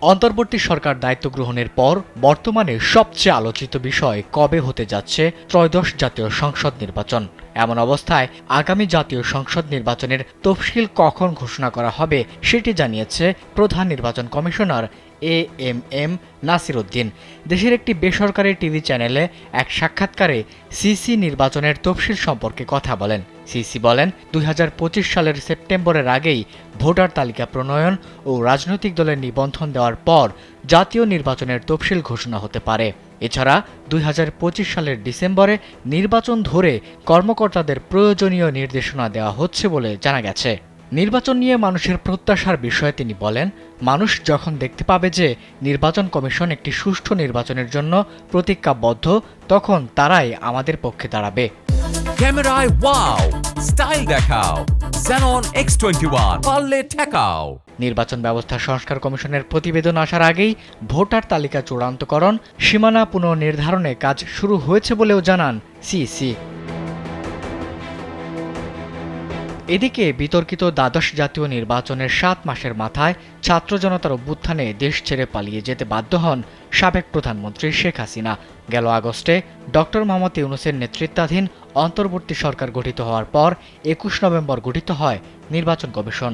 অন্তর্বর্তী সরকার দায়িত্ব গ্রহণের পর বর্তমানে সবচেয়ে আলোচিত বিষয় কবে হতে যাচ্ছে ত্রয়োদশ জাতীয় সংসদ নির্বাচন। এমন অবস্থায় আগামী জাতীয় সংসদ নির্বাচনের তফসিল কখন ঘোষণা করা হবে সেটি জানিয়েছে প্রধান নির্বাচন কমিশনার এএমএম নাসির উদ্দিন। দেশের একটি বেসরকারি টিভি চ্যানেলে এক সাক্ষাৎকারে সিসি নির্বাচনের তফসিল সম্পর্কে কথা বলেন। সিসি বলেন, ২০২৫ সালের সেপ্টেম্বরের আগেই ভোটার তালিকা প্রণয়ন ও রাজনৈতিক দলের নিবন্ধন দেওয়ার পর জাতীয় নির্বাচনের তফসিল ঘোষণা হতে পারে। এছাড়া ২০২৫ সালের ডিসেম্বরে নির্বাচন ধরে কর্মকর্তাদের প্রয়োজনীয় নির্দেশনা দেওয়া হচ্ছে বলে জানা গেছে। নির্বাচন নিয়ে মানুষের প্রত্যাশার বিষয়ে তিনি বলেন, মানুষ যখন দেখতে পাবে যে নির্বাচন কমিশন একটি সুষ্ঠু নির্বাচনের জন্য প্রতিজ্ঞাবদ্ধ, তখন তারাই আমাদের পক্ষে দাঁড়াবে। ক্যামেরায় ওয়াও, স্টাইল দেখাও, Xenon X21 পারলে ঠেকাও। নির্বাচন ব্যবস্থা সংস্কার কমিশনের প্রতিবেদন আসার আগেই ভোটার তালিকা চূড়ান্তকরণ, সীমানা পুনর্নির্ধারণে কাজ শুরু হয়েছে বলেও জানান সিইসি। এদিকে বিতর্কিত দ্বাদশ জাতীয় নির্বাচনের ৭ মাসের মাথায় ছাত্র জনতার অভ্যুত্থানে দেশ ছেড়ে পালিয়ে যেতে বাধ্য হন সাবেক প্রধানমন্ত্রী শেখ হাসিনা। গেল আগস্টে ডক্টর মোহাম্মদ ইউনূসের নেতৃত্বাধীন অন্তর্বর্তী সরকার গঠিত হওয়ার পর ২১ নভেম্বর গঠিত হয় নির্বাচন কমিশন।